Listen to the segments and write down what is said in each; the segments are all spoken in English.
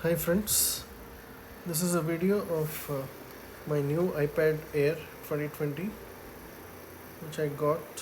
Hi friends, this is a video of my new iPad Air 2020 which I got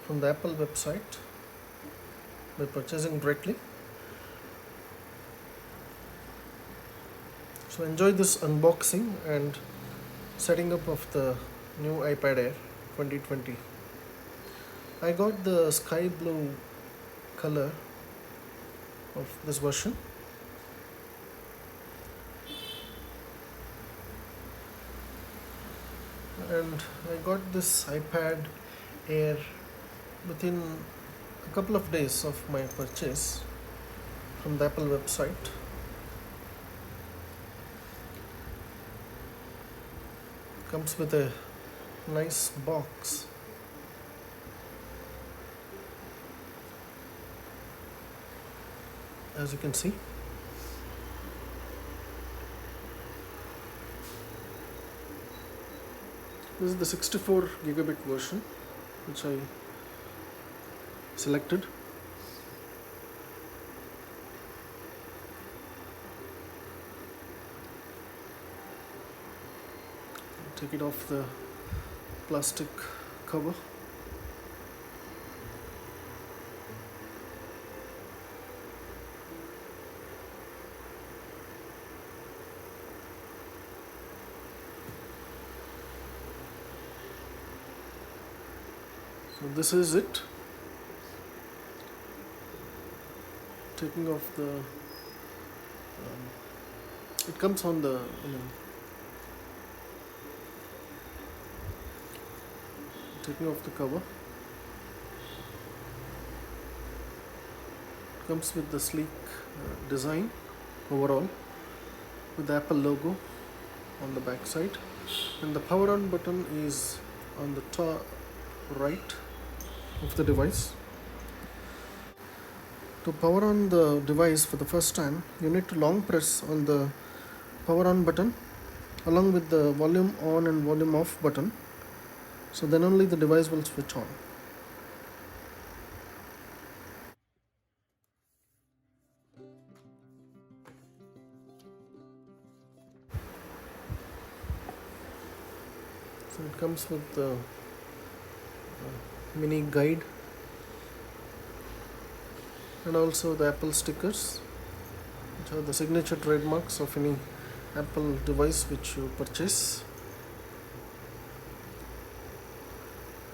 from the Apple website by purchasing directly. So enjoy this unboxing and setting up of the new iPad Air 2020. I got the sky blue color of this version. And I got this iPad Air within a couple of days of my purchase from the Apple website. Comes with a nice box. As you can see, this is the 64 gigabit version which I selected. Take it off the plastic cover. So this is it. Taking off the it comes on the taking off the cover. Comes with the sleek design overall with the Apple logo on the back side, and the power on button is on the top right of the device. To power on the device for the first time, you need to long press on the power on button along with the volume on and volume off button. So then only the device will switch on. So it comes with the mini guide and also the Apple stickers, which are the signature trademarks of any Apple device which you purchase.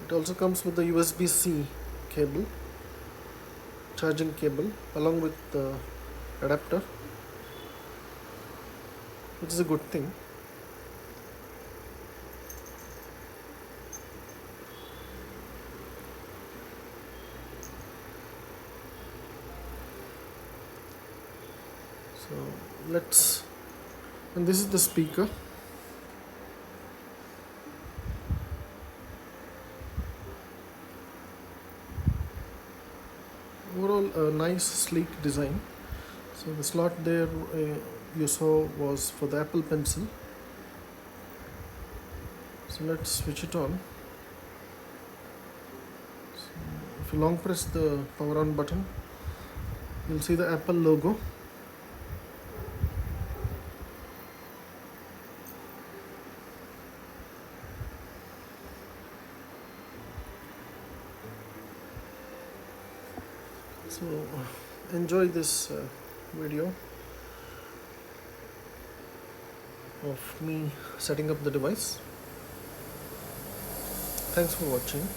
It also comes with the USB-C cable, charging cable, along with the adapter, which is a good thing. So and this is the speaker. Overall a nice sleek design. So the slot there you saw was for the Apple Pencil. So let's switch it on. So if you long press the power on button, you'll see the Apple logo. So enjoy this video of me setting up the device. Thanks for watching.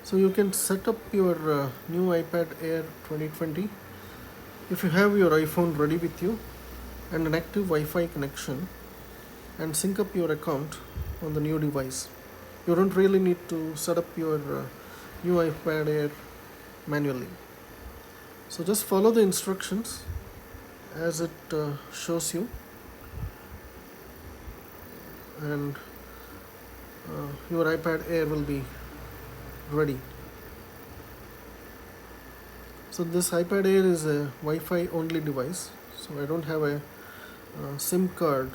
So you can set up your new iPad Air 2020 if you have your iPhone ready with you and an active Wi-Fi connection, and sync up your account on the new device. You don't really need to set up your new iPad Air manually. So just follow the instructions as it shows you, and your iPad Air will be ready. So this iPad Air is a Wi-Fi only device, so I don't have a SIM card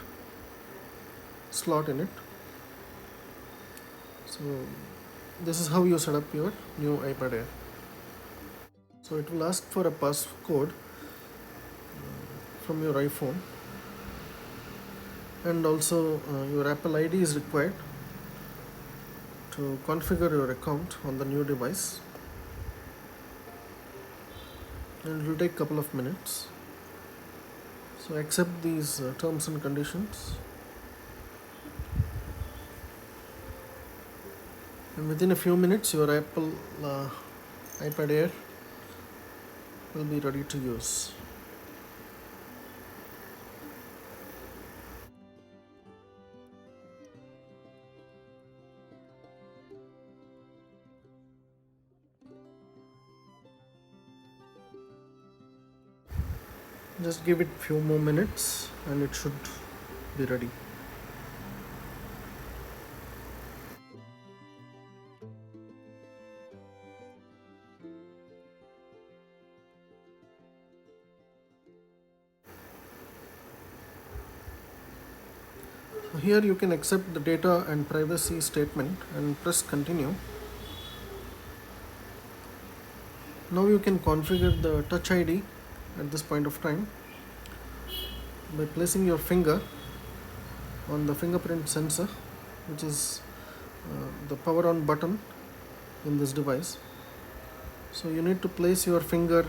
slot in it. So this is how you set up your new iPad Air. So it will ask for a passcode from your iPhone, and also your Apple ID is required to configure your account on the new device, and it will take a couple of minutes. So accept these terms and conditions, and within a few minutes your Apple iPad Air will be ready to use. Just give it few more minutes and it should be ready. So here you can accept the data and privacy statement and press continue. Now you can configure the Touch ID at this point of time by placing your finger on the fingerprint sensor, which is the power on button in this device. So you need to place your finger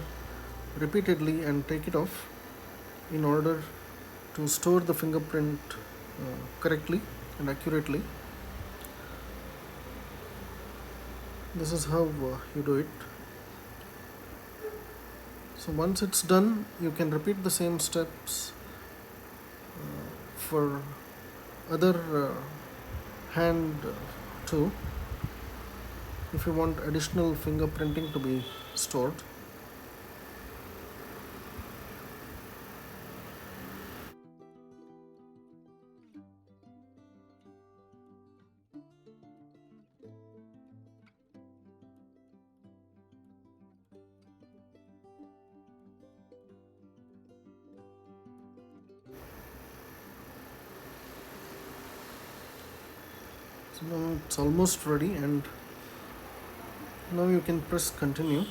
repeatedly and take it off in order to store the fingerprint correctly and accurately. This is how you do it. So once it's done, you can repeat the same steps for other hand too, if you want additional fingerprinting to be stored. So now it's almost ready, and now you can press continue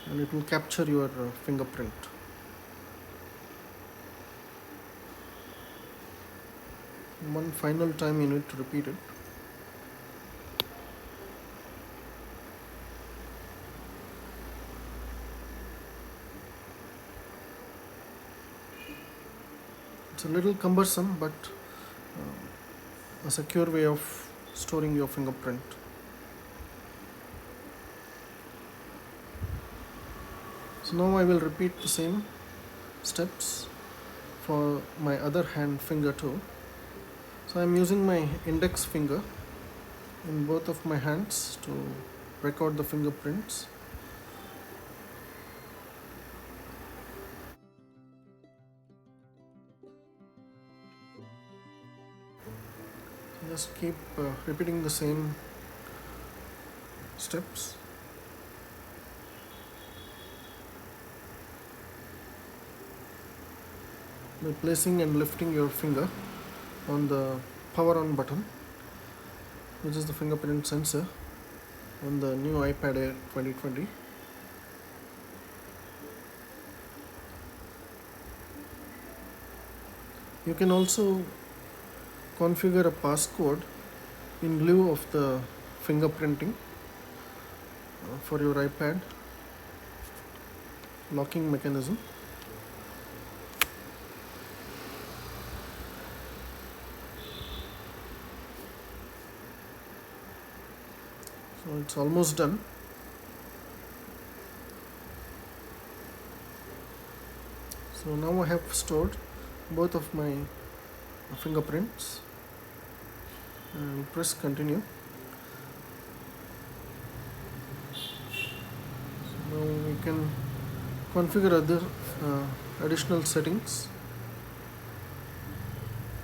and it will capture your fingerprint. One final time you need to repeat it. It's a little cumbersome, but a secure way of storing your fingerprint. So now I will repeat the same steps for my other hand finger too. So I am using my index finger in both of my hands to record the fingerprints. Just keep repeating the same steps. By placing and lifting your finger on the power on button, which is the fingerprint sensor on the new iPad Air 2020. You can also configure a passcode in lieu of the fingerprinting for your iPad locking mechanism. So it's almost done. So now I have stored both of my fingerprints and press continue. So now we can Configure other additional settings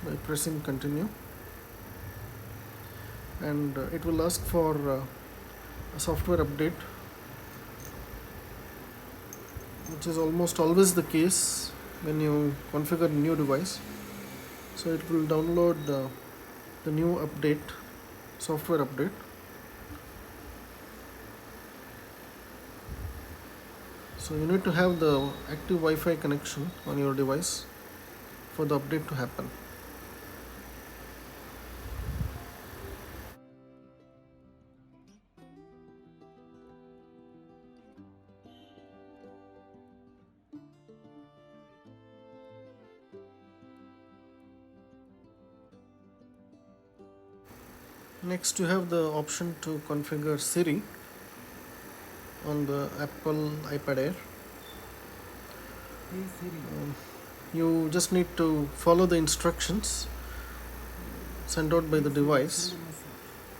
by pressing continue, and it will ask for a software update, which is almost always the case when you configure a new device. So it will download the new update, software update. So you need to have the active Wi-Fi connection on your device for the update to happen. Next, you have the option to configure Siri on the Apple iPad Air. Hey Siri. You just need to follow the instructions sent out by the device Send a message.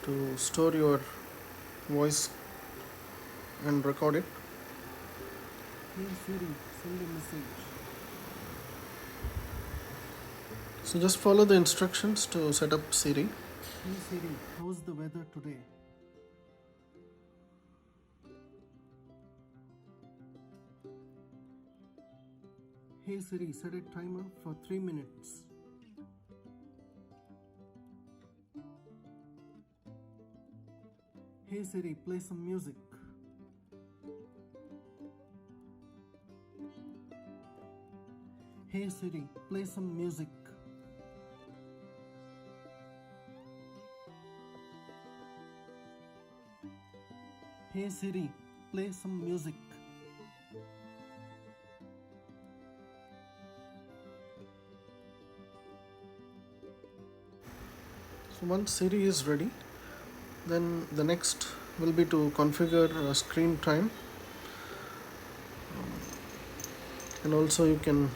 to store your voice and record it. Hey Siri, send a message. So just follow the instructions to set up Siri. Hey Siri, how's the weather today? Hey Siri, set a timer for 3 minutes. Hey Siri, play some music. Hey Siri, play some music. Hey Siri, play some music. So once Siri is ready, then the next will be to configure screen time, and also you can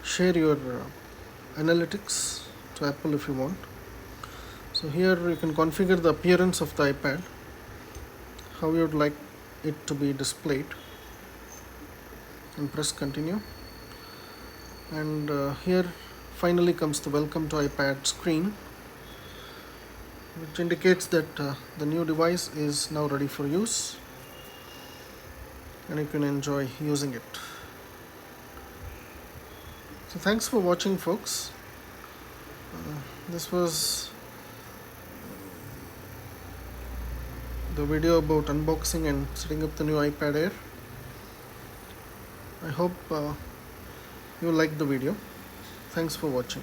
share your analytics to Apple if you want. So here you can configure the appearance of the iPad, how you would like it to be displayed, and press continue. And here finally comes the welcome to iPad screen, which indicates that the new device is now ready for use and you can enjoy using it. So thanks for watching, folks. This was the video about unboxing and setting up the new iPad Air. I hope you liked the video. Thanks for watching.